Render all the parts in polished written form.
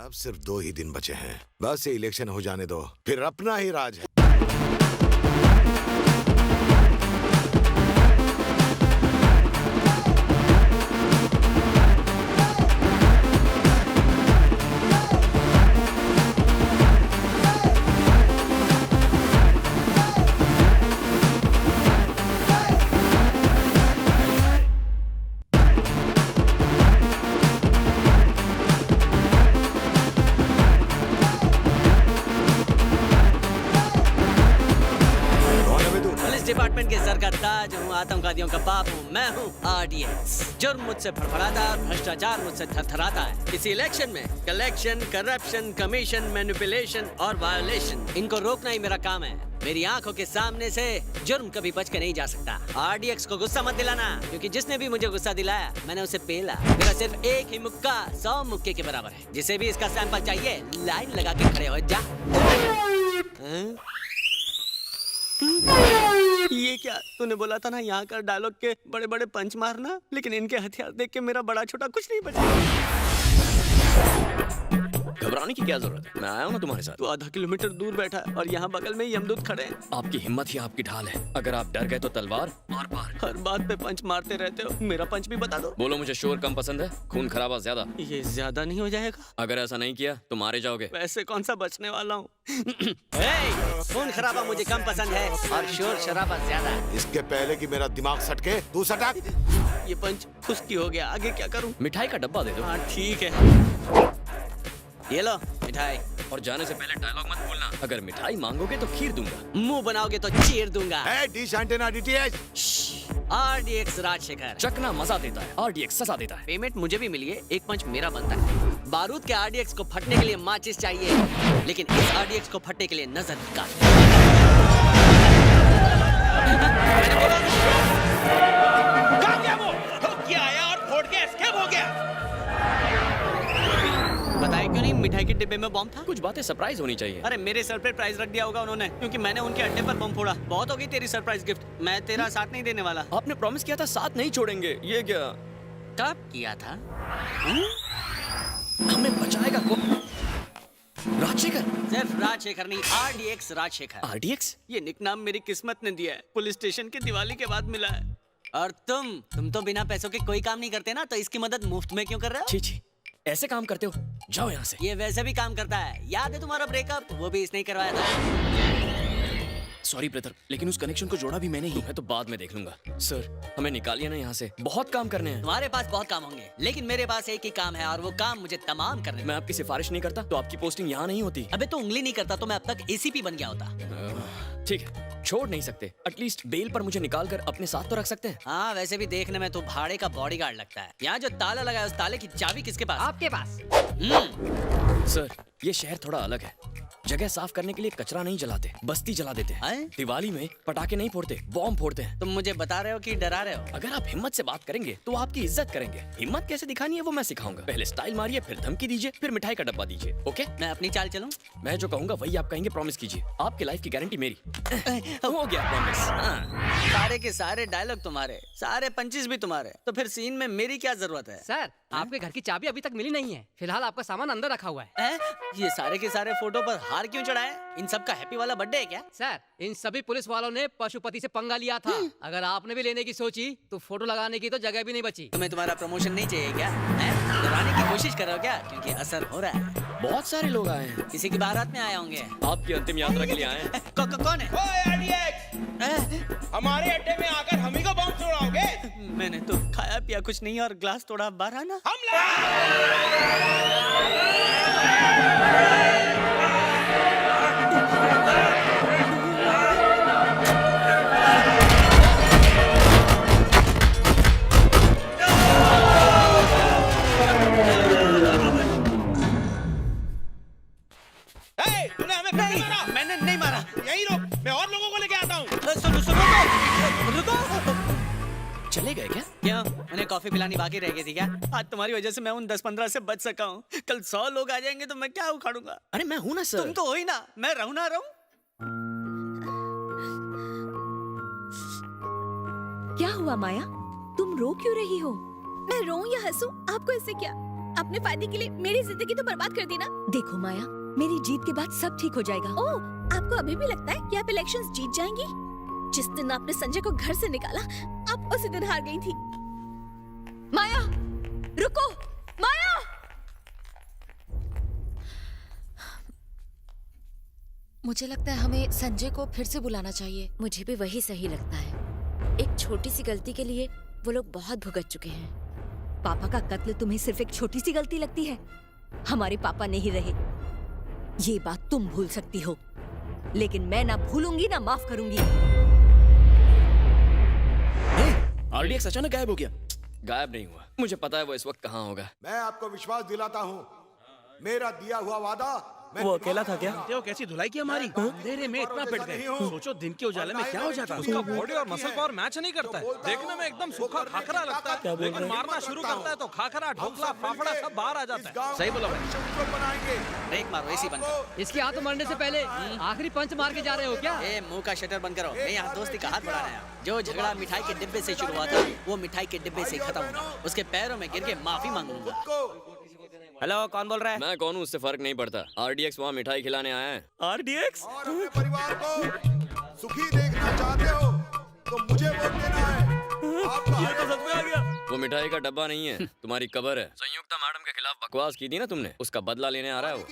अब सिर्फ 2 ही दिन बचे हैं। बस ये इलेक्शन हो जाने दो, फिर अपना ही राज है। डिपार्टमेंट के सर का ताज हूँ, आतंकवादियों का बाप हूँ, मैं हूँ RDX। जुर्म मुझसे फड़फड़ाता है, भ्रष्टाचार मुझसे थरथराता है। इसी इलेक्शन में कलेक्शन, करप्शन, कमीशन, मैनिपुलेशन और वायोलेशन, इनको रोकना ही मेरा काम है। मेरी आंखों के सामने से जुर्म कभी बच के नहीं जा सकता। RDX को गुस्सा मत दिलाना, क्योंकि जिसने भी मुझे गुस्सा दिलाया मैंने उसे पेला। मेरा सिर्फ एक ही मुक्का 100 मुक्के के बराबर है। जिसे भी इसका सैंपल चाहिए लाइन लगा के खड़े हो जा। ये क्या? तूने बोला था ना यहाँ का डायलॉग के बड़े बड़े पंच मारना, लेकिन इनके हथियार देख के मेरा बड़ा छोटा कुछ नहीं बचा। घबराने की क्या जरूरत है? मैं आया हूँ ना तुम्हारे साथ। तू आधा किलोमीटर दूर बैठा है और यहाँ बगल में यमदूत खड़े हैं। आपकी हिम्मत ही आपकी ढाल है। अगर आप डर गए तो तलवार आर पार। हर बात पे पंच मारते रहते हो, मेरा पंच भी बता दो। बोलो मुझे शोर कम पसंद है, खून खराबा ज्यादा। ये ज्यादा नहीं हो जाएगा? अगर ऐसा नहीं किया तो मारे जाओगे। वैसे कौन सा बचने वाला हूँ। खून खराबा मुझे कम पसंद है और शोर शराबा ज्यादा। इसके पहले कि मेरा दिमाग सटके, तू सटक। ये पंच खुश्की हो गया, आगे क्या करूँ? मिठाई का डब्बा दे दो। हाँ ठीक है, ये लो मिठाई। और जाने से पहले डायलॉग मत भूलना। अगर मिठाई मांगोगे तो खीर दूंगा, मुंह बनाओगे तो चीर दूंगा। Dish antenna DTH। RDX Rajashekhar. चखना मजा देता है, RDX सजा देता है। पेमेंट मुझे भी मिली है, एक पंच मेरा बनता है। बारूद के RDX को फटने के लिए माचिस चाहिए, लेकिन इस RDX को फटने के लिए नजर काफी। बताया क्यों नहीं? मिठाई के डिब्बे में बम था। कुछ बातें सरप्राइज होनी चाहिए। अरे मेरे सर पे प्राइज रख दिया होगा उन्होंने, क्योंकि मैंने उनके अड्डे पर बम फोड़ा। बहुत होगी तेरी सरप्राइज गिफ्ट, मैं तेरा साथ नहीं देने वाला। आपने प्रॉमिस किया था साथ नहीं छोड़ेंगे, ये क्या? कब किया था? हमें बचाएगा कौन? राजशेखर? सिर्फ राजशेखर नहीं, RDX राजशेखर। RDX? ये निकनाम मेरी किस्मत ने दिया है, पुलिस स्टेशन की दिवाली के बाद मिला है। और तुम तो बिना पैसों के कोई काम नहीं करते ना, तो इसकी मदद मुफ्त में क्यों कर रहे हो? छी छी, ऐसे काम करते हो? जाओ यहाँ से। ये वैसे भी काम करता है, याद है तुम्हारा ब्रेकअप? वो भी इसने ही करवाया था। सॉरी ब्रदर, लेकिन उस कनेक्शन को जोड़ा भी मैंने ही। मैं तो बाद में देख लूंगा। सर हमें निकालिए ना यहाँ से, बहुत काम करने हैं। तुम्हारे पास बहुत काम होंगे, लेकिन मेरे पास एक ही काम है और वो काम मुझे तमाम करने हैं। मैं आपकी सिफारिश नहीं करता तो आपकी पोस्टिंग यहाँ नहीं होती। अबे तो उंगली नहीं करता तो मैं अब तक ACP बन गया होता। ठीक है, छोड़ नहीं सकते, एटलीस्ट बेल पर मुझे निकाल कर अपने साथ तो रख सकते हैं। हाँ वैसे भी देखने में तो भाड़े का बॉडीगार्ड लगता है। यहाँ जो ताला लगा है उस ताले की चाबी किसके पास? आपके पास। सर ये शहर थोड़ा अलग है, जगह साफ करने के लिए कचरा नहीं जलाते, बस्ती जला देते हैं। दिवाली में पटाखे नहीं फोड़ते, बॉम्ब फोड़ते हैं। तुम मुझे बता रहे हो कि डरा रहे हो? अगर आप हिम्मत से बात करेंगे तो आपकी इज्जत करेंगे। हिम्मत कैसे दिखानी है वो मैं सिखाऊंगा। पहले स्टाइल मारिए, फिर धमकी दीजिए, फिर मिठाई का डब्बा दीजिए। ओके? मैं अपनी चाल चलूं? मैं जो कहूंगा वही आप कहेंगे। प्रॉमिस कीजिए, आपकी लाइफ की गारंटी मेरी। हो गया प्रॉमिस। सारे के सारे डायलॉग तुम्हारे, सारे पंचेस भी तुम्हारे, तो फिर सीन में मेरी क्या जरूरत है? सर आपके घर की चाबी अभी तक मिली नहीं है, फिलहाल आपका सामान अंदर रखा हुआ है। ये सारे के सारे फोटो पर हार क्यों चढ़ाए? इन सब का हैप्पी वाला बर्थडे है क्या? सर इन सभी पुलिस वालों ने पशुपति से पंगा लिया था। अगर आपने भी लेने की सोची तो फोटो लगाने की तो जगह भी नहीं बची। तुम्हें तुम्हारा प्रमोशन नहीं चाहिए क्या? डराने की कोशिश कर रहे हो क्या? क्योंकि असर हो रहा है। बहुत सारे लोग आए हैं। किसी की बारात में आए होंगे। आपकी अंतिम यात्रा के लिए आए हैं। कौन है? हमारे अड्डे में आकर हम ही को बम छोड़ाओगे? मैंने तो खाया पिया कुछ नहीं और ग्लास तोड़ा, बारह ना। तूने हमें नहीं मारा? मैंने नहीं मारा। यहीं रुक, मैं और लोगों को लेके आता हूँ। रुको। चले गए क्या? क्यों? उन्हें कॉफी पिलानी बाकी रह गई थी क्या? आज तुम्हारी वजह से मैं उन 10-15 से बच सका हूँ। कल 100 लोग आ जाएंगे तो मैं क्या उखाड़ूंगा? अरे मैं हूँ ना सर। तुम तो हो ही ना, मैं रहूं ना रहूं। क्या हुआ माया, तुम रो क्यों रही हो? मैं रोऊं या हंसूं, आपको इससे क्या? अपने फायदे के लिए मेरी जिंदगी तो बर्बाद कर दी ना। देखो माया, मेरी जीत के बाद सब ठीक हो जाएगा। ओह, आपको अभी भी लगता है कि आप इलेक्शंस जीत जाएंगी? जिस दिन आपने संजय को घर से निकाला, आप उसी दिन हार गई थी। माया, रुको, माया। मुझे लगता है हमें संजय को फिर से बुलाना चाहिए। मुझे भी वही सही लगता है। एक छोटी सी गलती के लिए वो लोग बहुत भुगत चुके हैं। पापा का कत्ल तुम्हें सिर्फ एक छोटी सी गलती लगती है? हमारे पापा नहीं रहे, ये बात तुम भूल सकती हो, लेकिन मैं ना भूलूंगी ना माफ करूंगी। आरडीएक्स अचानक गायब हो गया। गायब नहीं हुआ, मुझे पता है वो इस वक्त कहाँ होगा। मैं आपको विश्वास दिलाता हूँ, मेरा दिया हुआ वादा। वो अकेला था क्या? देखो कैसी धुलाई की हमारी। अंधेरे में इतना पिट गए, सोचो दिन के उजाले में क्या हो जाता। उसका बॉडी और मसल पावर मैच नहीं करता है। देखने में एकदम सूखा खाखरा लगता है, लेकिन मारना शुरू करता है तो खाखरा, ढोकला, फाफड़ा सब बाहर आ जाता है। सही बोला भाई। ब्रेक मारो, एसी बंद करो। इसके हाथ मरने से पहले आखिरी पंच मार के जा रहे हो क्या? ए, मुंह का शटर बंद करो। मैं यहाँ दोस्ती का हाथ बढ़ा रहा हूँ। जो झगड़ा मिठाई के डिब्बे से शुरू हुआ था, वो मिठाई के डिब्बे से खत्म होगा। उसके पैरों में गिर के माफी मांगूंगा। हेलो, कौन बोल रहा है? मैं कौन हूँ उससे फर्क नहीं पड़ता। आरडीएक्स वहाँ मिठाई खिलाने आया है। आरडीएक्स? और अपने परिवार को सुखी देखना चाहते हो तो मुझे वोट देना है। ये तो सच में आ गया। वो मिठाई का डब्बा नहीं है, तुम्हारी कबर है। संयुक्ता मैडम के खिलाफ बकवास की थी ना तुमने, उसका बदला लेने आ रहा है वो।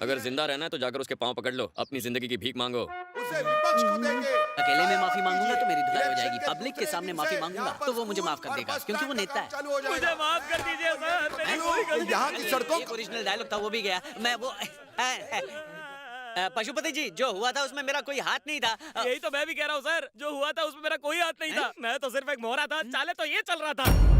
अगर जिंदा रहना है तो जाकर उसके पाँव पकड़ लो, अपनी जिंदगी की भीख मांगो। उसे विपक्ष को देंगे। अकेले में माफी मांगूंगा तो मेरी धुलाई हो जाएगी। पब्लिक के सामने माफी मांगूंगा तो वो मुझे माफ कर देगा, क्योंकि वो नेता है। मुझे माफ कर दीजिए सर, मेरी कोई गलती यहाँ की सड़कों एक ओरिजिनल डायलॉग था, वो भी गया। मैं वो पशुपति जी, जो हुआ था उसमें मेरा कोई हाथ नहीं था। यही तो मैं भी कह रहा हूँ सर, जो हुआ था उसमें मेरा कोई हाथ नहीं था। मैं तो सिर्फ एक मोहरा था, चाले तो ये चल रहा था।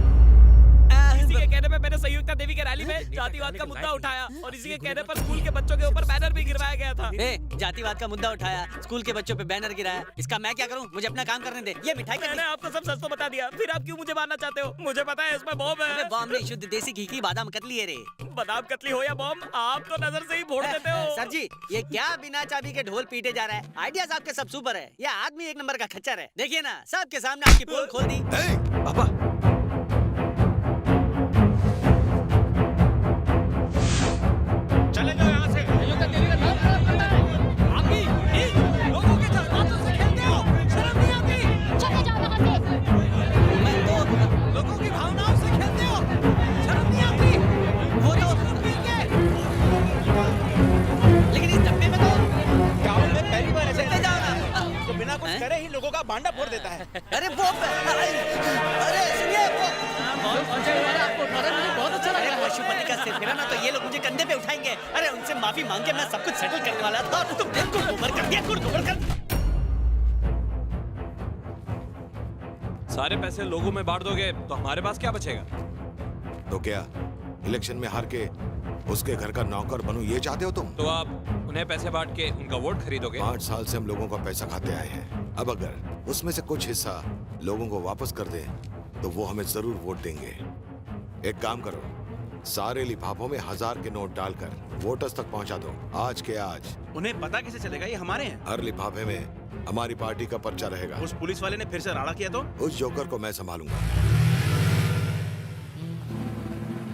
इसी के कहने पे मैंने संयुक्ता देवी के रैली में जातिवाद का मुद्दा उठाया और इसी के कहने पर स्कूल के बच्चों के ऊपर बैनर भी गिरवाया गया था। जातिवाद का मुद्दा उठाया, स्कूल के बच्चों पे बैनर गिराया, इसका मैं क्या करूं? मुझे अपना काम करने दे। ये मिठाई मैंने आपको सब सच तो बता दिया, फिर आप क्यों मुझे मारना चाहते हो? मुझे पता है इसमें बॉम्ब है। बॉम्ब नहीं, शुद्ध देसी घी की बादाम कतली है रे। बादाम कतली हो या बॉम्ब, आप तो नजर से ही फोड़ देते हो। सर जी, ये क्या बिना चाबी के ढोल पीटे जा रहा है? आइडियाज आपके सब सुपर है, ये आदमी एक नंबर का खच्चर है। देखिए ना, सबके सामने आपकी पोल खोल दी। पापा, चले जाओ यहाँ से। लोगों के जज्बातों से खेलते हो, शर्म नहीं आती? चले जाओ यहाँ से। मैं तो लोगों की भावनाओं से खेलते हो, शर्म नहीं आती? वो तो लेकिन इस डब्बे में तो गाँव में पहली बार ऐसे चलते जाओ ना। तो बिना कुछ करे ही लोगों का भांडा फोड़ देता है। अरे वो अरे सुनिए वो बहुत अच्छा लग रहा है। पशुपति का सिर गिरा ना तो ये लोग मुझे कंधे पे उठाएंगे। अरे उनसे माफी मांग के मैं सब कुछ सेटल करने वाला था और तुम दिल को गोबर कर दिया, गोबर कर। सारे पैसे लोगों में बांट दोगे तो हमारे पास क्या बचेगा? तो क्या इलेक्शन में हार के उसके घर का नौकर बनूं, ये चाहते हो तुम? तो आप उन्हें पैसे बांट के उनका वोट खरीदोगे? 5 साल से हम लोगों का पैसा खाते आए हैं। अब अगर उसमें से कुछ हिस्सा लोगों को वापस कर दे तो वो हमें जरूर वोट देंगे। एक काम करो, सारे लिफाफों में 1000 के नोट डालकर वोटर्स तक पहुंचा दो, आज के आज। उन्हें पता कैसे चलेगा ये हमारे हैं? हर लिफाफे में हमारी पार्टी का पर्चा रहेगा। उस पुलिस वाले ने फिर से राड़ा किया तो? उस जोकर को मैं संभालूंगा।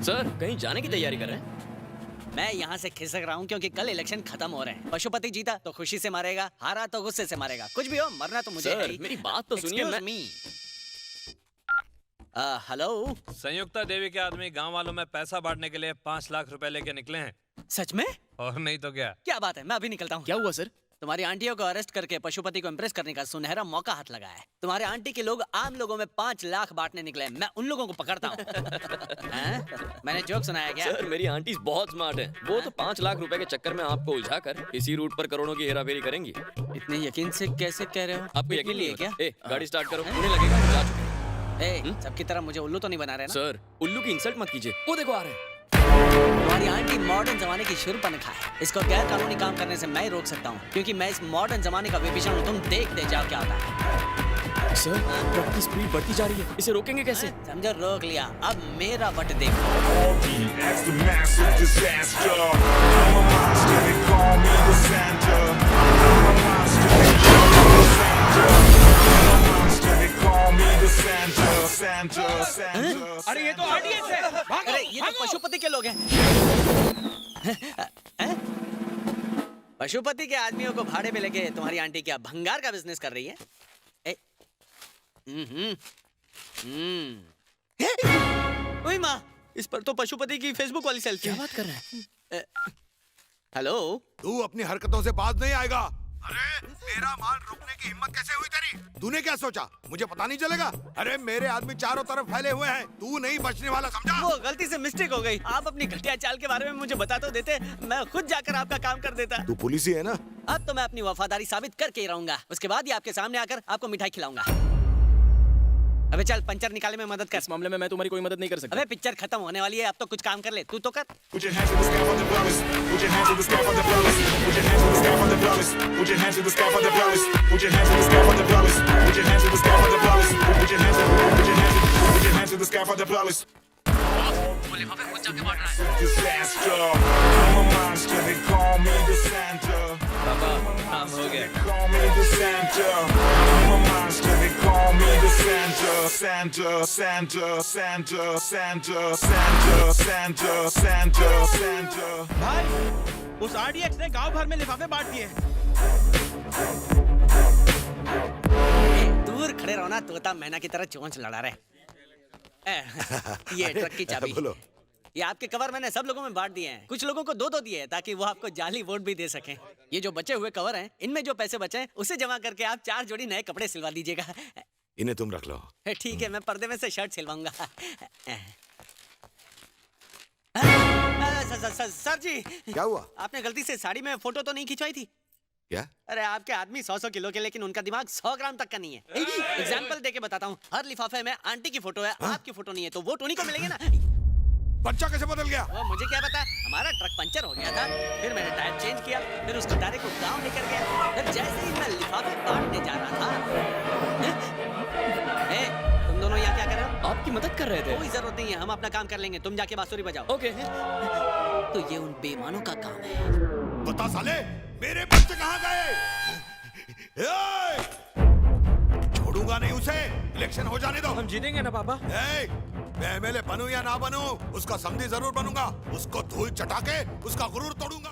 सर कहीं जाने की तैयारी कर रहे हैं? मैं यहाँ से खिसक रहा हूँ क्योंकि कल इलेक्शन खत्म हो रहे हैं। पशुपति जीता तो खुशी से मारेगा, हारा तो गुस्से से मारेगा। कुछ भी हो, मरना तो मुझे है ही। मेरी बात तो सुनिए। हेलो, संयुक्ता देवी के आदमी गांव वालों में पैसा बांटने के लिए 5 लाख रुपए लेके निकले हैं। सच में? और नहीं तो क्या। क्या बात है, मैं अभी निकलता हूँ। क्या हुआ सर? तुम्हारी आंटियों को अरेस्ट करके पशुपति को इम्प्रेस करने का सुनहरा मौका हाथ लगा है। तुम्हारे आंटी के लोग आम लोगों में 5 लाख बांटने निकले, मैं उन लोगों को पकड़ता हूँ। मैंने जोक सुनाया क्या? सर मेरी आंटी बहुत स्मार्ट है, वो तो 5 लाख रुपए के चक्कर में आपको उलझाकर इसी रूट पर करोड़ों की हेराफेरी करेंगी। इतने यकीन से कैसे कह रहे हो? आपको यकीन लिए नहीं क्या? क्या? गाड़ी स्टार्ट करो, उन्हें लगेगा हम जा चुके हैं। सबकी तरह मुझे उल्लू तो नहीं बना रहे ना? सर उल्लू की इंसल्ट मत कीजिए, वो देखो आ रहे हैं। तुम्हारी आंटी मॉडर्न जमाने की शुरपनखा है। इसको गैर कानूनी काम करने से मैं ही रोक सकता हूँ, क्योंकि मैं इस मॉडर्न जमाने का विभीषण हूँ। तुम देखते जाओ क्या होता है। सर ट्रक की स्पीड बढ़ती जा रही है, इसे रोकेंगे कैसे? समझो रोक लिया, अब मेरा वट देखो। As the massive disaster, I'm a monster, they call me the Santa. I'm a monster, they call me the Santa. I'm a monster, they call me the Santa. Santa, Santa. अरे ये तो RDX है। भागो, अरे ये तो पशुपति के लोग हैं। हैं? पशुपति के आदमियों को भाड़े पे लेके तुम्हारी आंटी क्या भंगार का बिजनेस कर रही है? ओए माँ, इस पर तो पशुपति की फेसबुक वाली सेल्फी। क्या बात कर रहे हैं? हेलो, तू अपनी हरकतों से बाज नहीं आएगा। अरे मेरा माल रुकने की हिम्मत कैसे हुई तेरी? तूने क्या सोचा मुझे पता नहीं चलेगा? अरे मेरे आदमी चारों तरफ फैले हुए हैं, तू नहीं बचने वाला, समझा? वो गलती से मिस्टेक हो गई। आप अपनी घटिया चाल के बारे में मुझे बता तो देते, मैं खुद जाकर आपका काम कर देता। तू पुलिस ही है ना? अब तो मैं अपनी वफादारी साबित करके ही रहूंगा। उसके बाद ही आपके सामने आकर आपको मिठाई खिलाऊंगा। अबे चल पंचर निकालने में मदद कर। इस मामले में मैं तुम्हारी कोई मदद नहीं कर सकता। अबे पिक्चर खत्म होने वाली है, अब तो कुछ काम कर ले। तू तो कर। Put your hands to the sky for the brothers. Put your hands to the sky for the brothers. Put your hands to the sky for the brothers. Put your hands to the sky for the brothers. Put your hands to the sky for the brothers. Put your hands to the sky for the brothers. Put your hands to the sky for the brothers. Disaster. I'm a monster. They call me the Santa. पापा, काम हो गया। They call me the Santa. I'm a monster. They call me the Santa. Santa, Santa, Santa, Santa, Santa, Santa, Santa, Santa. भाई उस RDX ने गांव भर में लिफाफे बांट दिए। दूर खड़े रहो ना, तोता मैना की तरह चोंच लड़ा रहे। ये ट्रक की चाबी। बोलो। ये आपके कवर मैंने सब लोगों में बांट दिए हैं। कुछ लोगों को 2-2 दिए हैं ताकि वो आपको जाली वोट भी दे सकें। ये जो बचे हुए कवर हैं, इनमें जो पैसे बचे हैं उसे जमा करके आप 4 जोड़ी नए कपड़े सिलवा दीजिएगा। इन्हें तुम रख लो। ठीक है, मैं पर्दे में से शर्ट सिलवाऊंगा। सर जी, क्या हुआ? आपने गलती से साड़ी में फोटो तो नहीं खिंचवाई थी? क्या? अरे आपके आदमी 100-100 किलो के, लेकिन उनका दिमाग 100 ग्राम तक का नहीं है। एग्जाम्पल देके बताता हूँ, हर लिफाफे में आंटी की फोटो है, आपकी फोटो नहीं है, तो वोट उन्हीं को मिलेंगे ना। बच्चा कैसे बदल गया? वो मुझे क्या पता, हमारा ट्रक पंचर हो गया था, फिर मैंने टायर चेंज किया, फिर उसको डायरेक्ट को गाँव लेकर गया, फिर जैसे ही मैं लिफाफे बांटने जा रहा था। तुम दोनों यहाँ क्या कर रहे हो? आपकी मदद कर रहे थे। कोई जरूरत नहीं है, हम अपना काम कर लेंगे, तुम जाके बांसुरी बजाओ। ओके। तो ये उन बेईमानों का काम है। बता साले, मेरे बच्चे कहाँ गए? छोड़ूंगा नहीं उसे, इलेक्शन हो जाने दो। हम जीतेंगे ना पापा? मैं एमएलए बनूं या ना बनूं, उसका समधी जरूर बनूंगा। उसको धूल चटा के उसका गुरूर तोड़ूंगा।